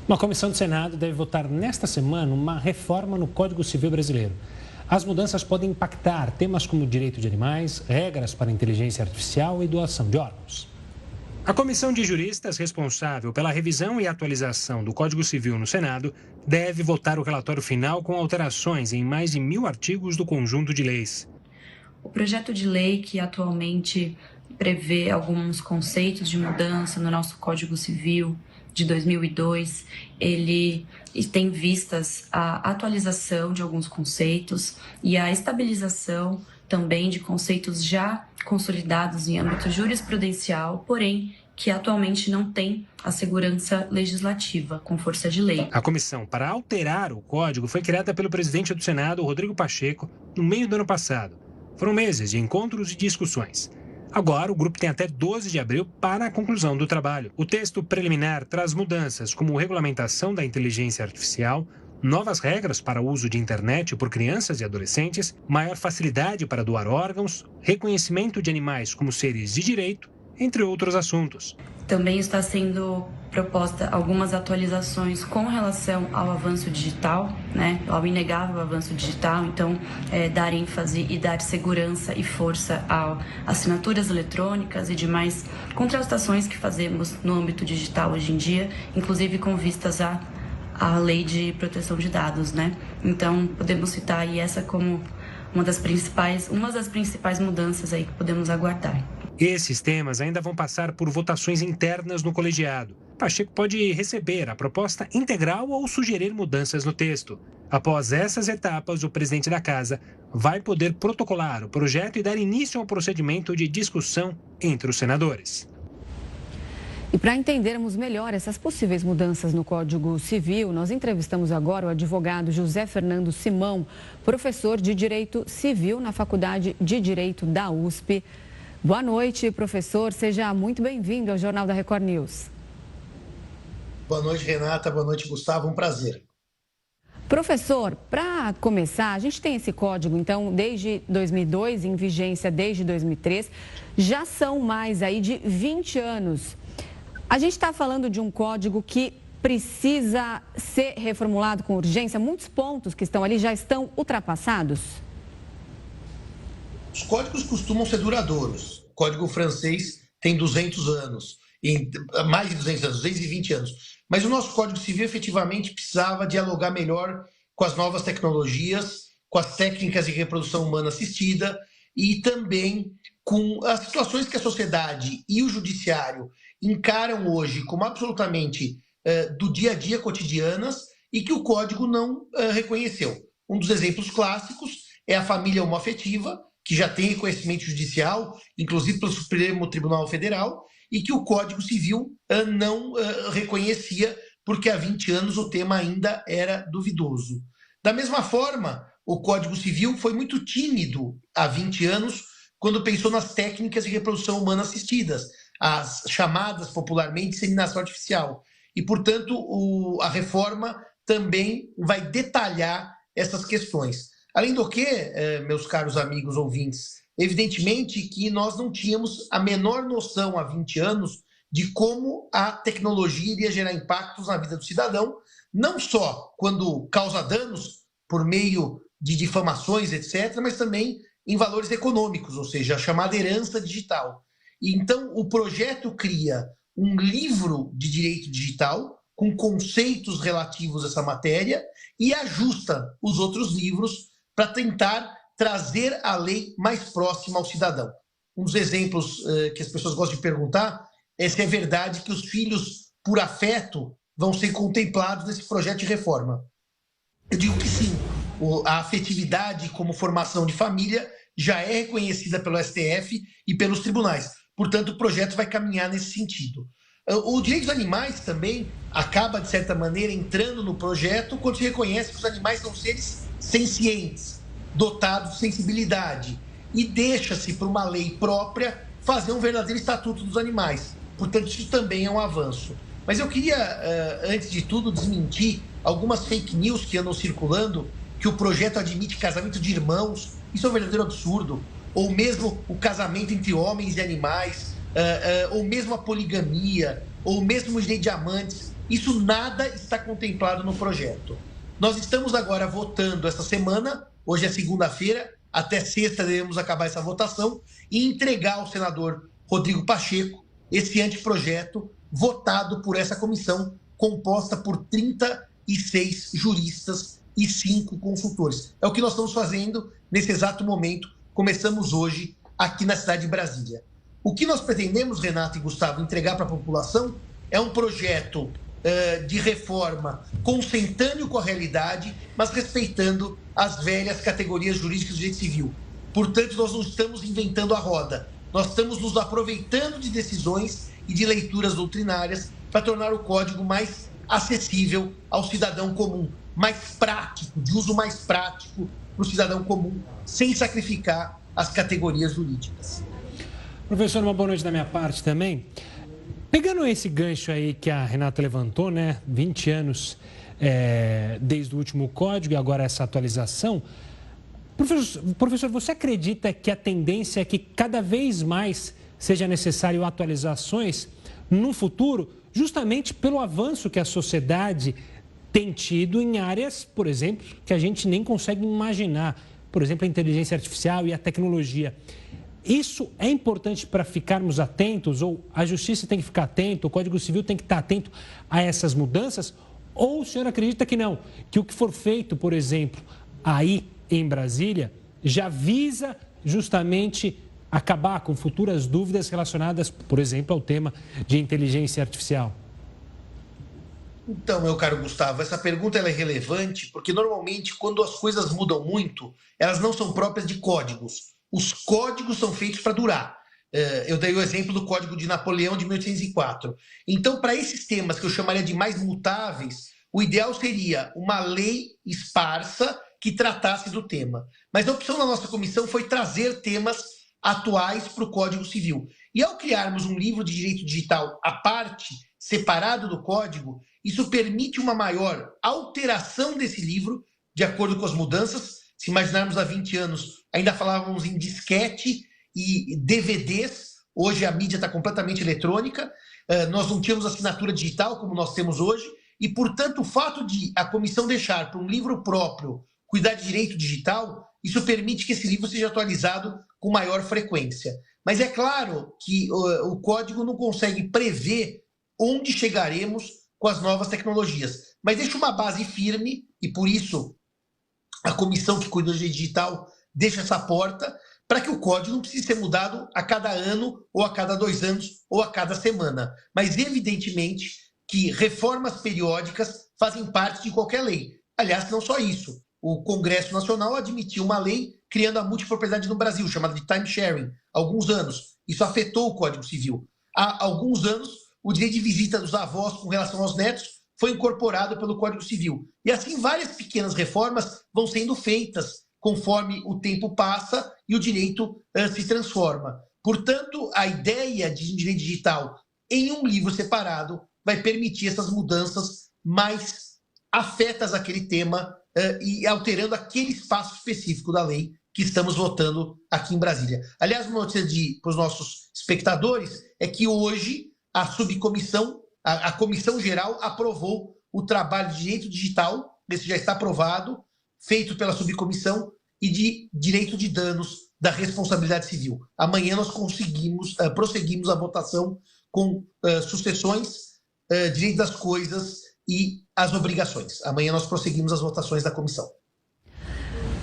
Uma comissão do Senado deve votar nesta semana uma reforma no Código Civil brasileiro. As mudanças podem impactar temas como direito de animais, regras para inteligência artificial e doação de órgãos. A comissão de juristas responsável pela revisão e atualização do Código Civil no Senado deve votar o relatório final com alterações em mais de 1.000 artigos do conjunto de leis. O projeto de lei que atualmente prevê alguns conceitos de mudança no nosso Código Civil de 2002, ele tem vistas a atualização de alguns conceitos e a estabilização também de conceitos já consolidados em âmbito jurisprudencial, porém que atualmente não tem a segurança legislativa com força de lei. A comissão para alterar o código foi criada pelo presidente do Senado, Rodrigo Pacheco, no meio do ano passado. Foram meses de encontros e discussões. Agora, o grupo tem até 12 de abril para a conclusão do trabalho. O texto preliminar traz mudanças como regulamentação da inteligência artificial, novas regras para o uso de internet por crianças e adolescentes, maior facilidade para doar órgãos, reconhecimento de animais como seres de direito, entre outros assuntos. Também está sendo proposta algumas atualizações com relação ao avanço digital, ao inegável avanço digital, então dar ênfase e dar segurança e força a assinaturas eletrônicas e demais contratações que fazemos no âmbito digital hoje em dia, inclusive com vistas à lei de proteção de dados, Então, podemos citar aí essa como uma das principais mudanças aí que podemos aguardar. Esses temas ainda vão passar por votações internas no colegiado. Pacheco pode receber a proposta integral ou sugerir mudanças no texto. Após essas etapas, o presidente da Casa vai poder protocolar o projeto e dar início ao procedimento de discussão entre os senadores. E para entendermos melhor essas possíveis mudanças no Código Civil, nós entrevistamos agora o advogado José Fernando Simão, professor de Direito Civil na Faculdade de Direito da USP. Boa noite, professor. Seja muito bem-vindo ao Jornal da Record News. Boa noite, Renata. Boa noite, Gustavo. Um prazer. Professor, para começar, a gente tem esse código, então, desde 2002, em vigência desde 2003. Já são mais aí de 20 anos. A gente está falando de um código que precisa ser reformulado com urgência. Muitos pontos que estão ali já estão ultrapassados. Os códigos costumam ser duradouros. O código francês tem 200 anos, mais de 200 anos, 220 anos. Mas o nosso Código Civil efetivamente precisava dialogar melhor com as novas tecnologias, com as técnicas de reprodução humana assistida e também com as situações que a sociedade e o judiciário encaram hoje como absolutamente do dia a dia cotidianas e que o código não reconheceu. Um dos exemplos clássicos é a família homoafetiva, que já tem reconhecimento judicial, inclusive pelo Supremo Tribunal Federal, e que o Código Civil não reconhecia, porque há 20 anos o tema ainda era duvidoso. Da mesma forma, o Código Civil foi muito tímido há 20 anos, quando pensou nas técnicas de reprodução humana assistidas, as chamadas popularmente inseminação artificial. E, portanto, a reforma também vai detalhar essas questões. Além do que, meus caros amigos ouvintes, evidentemente que nós não tínhamos a menor noção há 20 anos de como a tecnologia iria gerar impactos na vida do cidadão, não só quando causa danos por meio de difamações, etc., mas também em valores econômicos, ou seja, a chamada herança digital. E então, o projeto cria um livro de direito digital com conceitos relativos a essa matéria e ajusta os outros livros para tentar trazer a lei mais próxima ao cidadão. Um dos exemplos que as pessoas gostam de perguntar é se é verdade que os filhos, por afeto, vão ser contemplados nesse projeto de reforma. Eu digo que sim. A afetividade como formação de família já é reconhecida pelo STF e pelos tribunais. Portanto, o projeto vai caminhar nesse sentido. O direito dos animais também acaba, de certa maneira, entrando no projeto quando se reconhece que os animais são seres sencientes, dotados de sensibilidade, e deixa-se para uma lei própria fazer um verdadeiro estatuto dos animais. Portanto, isso também é um avanço. Mas eu queria, antes de tudo, desmentir algumas fake news que andam circulando, que o projeto admite casamento de irmãos. Isso é um verdadeiro absurdo. Ou mesmo o casamento entre homens e animais, ou mesmo a poligamia, ou mesmo os direitos de amantes. Isso nada está contemplado no projeto. Nós estamos agora votando essa semana, hoje é segunda-feira, até sexta devemos acabar essa votação e entregar ao senador Rodrigo Pacheco esse anteprojeto votado por essa comissão composta por 36 juristas e 5 consultores. É o que nós estamos fazendo nesse exato momento. Começamos hoje aqui na cidade de Brasília. O que nós pretendemos, Renato e Gustavo, entregar para a população é um projeto de reforma consentâneo com a realidade, mas respeitando as velhas categorias jurídicas do direito civil. Portanto, nós não estamos inventando a roda. Nós estamos nos aproveitando de decisões e de leituras doutrinárias para tornar o Código mais acessível ao cidadão comum, mais prático, de uso mais prático para o cidadão comum, sem sacrificar as categorias jurídicas. Professor, uma boa noite da minha parte também. Pegando esse gancho aí que a Renata levantou, né? 20 anos desde o último código e agora essa atualização. Professor, você acredita que a tendência é que cada vez mais seja necessário atualizações no futuro, justamente pelo avanço que a sociedade tem tido em áreas, por exemplo, que a gente nem consegue imaginar, por exemplo, a inteligência artificial e a tecnologia. Isso é importante para ficarmos atentos, ou a Justiça tem que ficar atento, o Código Civil tem que estar atento a essas mudanças? Ou o senhor acredita que não, que o que for feito, por exemplo, aí em Brasília, já visa justamente acabar com futuras dúvidas relacionadas, por exemplo, ao tema de inteligência artificial? Então, meu caro Gustavo, essa pergunta ela é relevante porque normalmente quando as coisas mudam muito, elas não são próprias de códigos. Os códigos são feitos para durar. Eu dei o exemplo do Código de Napoleão de 1804. Então, para esses temas que eu chamaria de mais mutáveis, o ideal seria uma lei esparsa que tratasse do tema. Mas a opção da nossa comissão foi trazer temas atuais para o Código Civil. E ao criarmos um livro de direito digital à parte, separado do Código, isso permite uma maior alteração desse livro, de acordo com as mudanças. Se imaginarmos há 20 anos, ainda falávamos em disquete e DVDs. Hoje a mídia está completamente eletrônica. Nós não tínhamos assinatura digital como nós temos hoje. E, portanto, o fato de a comissão deixar para um livro próprio cuidar de direito digital, isso permite que esse livro seja atualizado com maior frequência. Mas é claro que o Código não consegue prever onde chegaremos com as novas tecnologias. Mas deixa uma base firme e, por isso, a comissão que cuida do direito digital deixa essa porta para que o código não precise ser mudado a cada ano, ou a cada 2 anos, ou a cada semana. Mas, evidentemente, que reformas periódicas fazem parte de qualquer lei. Aliás, não só isso. O Congresso Nacional admitiu uma lei criando a multipropriedade no Brasil, chamada de time sharing, há alguns anos. Isso afetou o Código Civil. Há alguns anos, o direito de visita dos avós com relação aos netos foi incorporado pelo Código Civil. E assim várias pequenas reformas vão sendo feitas conforme o tempo passa e o direito se transforma. Portanto, a ideia de direito digital em um livro separado vai permitir essas mudanças mais afetas àquele tema e alterando aquele espaço específico da lei que estamos votando aqui em Brasília. Aliás, uma notícia para os nossos espectadores é que hoje a subcomissão, a Comissão Geral aprovou o trabalho de direito digital, esse já está aprovado, feito pela subcomissão, e de direito de danos da responsabilidade civil. Amanhã nós prosseguimos a votação com sucessões, direito das coisas e as obrigações. Amanhã nós prosseguimos as votações da comissão.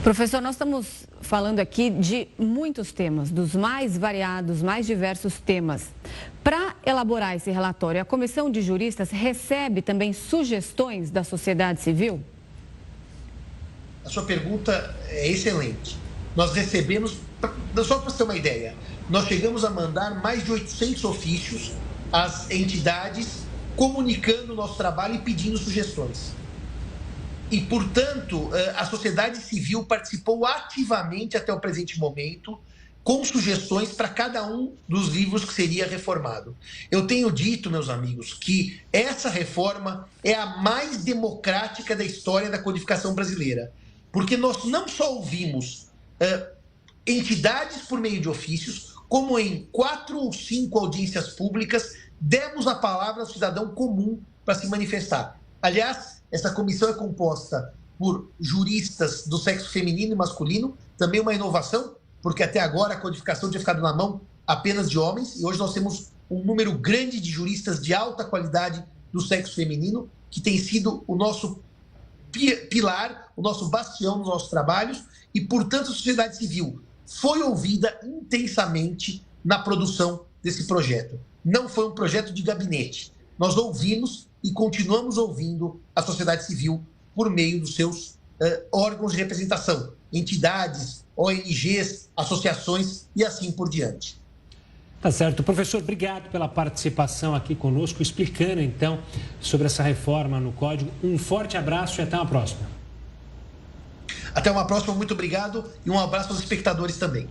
Professor, nós estamos falando aqui de muitos temas, dos mais variados, mais diversos temas. Para elaborar esse relatório, a Comissão de Juristas recebe também sugestões da sociedade civil? A sua pergunta é excelente. Nós recebemos, só para você ter uma ideia, nós chegamos a mandar mais de 800 ofícios às entidades comunicando o nosso trabalho e pedindo sugestões. E, portanto, a sociedade civil participou ativamente até o presente momento com sugestões para cada um dos livros que seria reformado. Eu tenho dito, meus amigos, que essa reforma é a mais democrática da história da codificação brasileira, porque nós não só ouvimos entidades por meio de ofícios, como em 4 ou 5 audiências públicas, demos a palavra ao cidadão comum para se manifestar. Aliás, essa comissão é composta por juristas do sexo feminino e masculino, também uma inovação, porque até agora a codificação tinha ficado na mão apenas de homens, e hoje nós temos um número grande de juristas de alta qualidade do sexo feminino, que tem sido o nosso pilar, o nosso bastião nos nossos trabalhos, e, portanto, a sociedade civil foi ouvida intensamente na produção desse projeto. Não foi um projeto de gabinete. Nós ouvimos e continuamos ouvindo a sociedade civil por meio dos seus órgãos de representação, entidades, ONGs, associações e assim por diante. Tá certo. Professor, obrigado pela participação aqui conosco, explicando então sobre essa reforma no Código. Um forte abraço e até uma próxima. Até uma próxima, muito obrigado e um abraço aos espectadores também.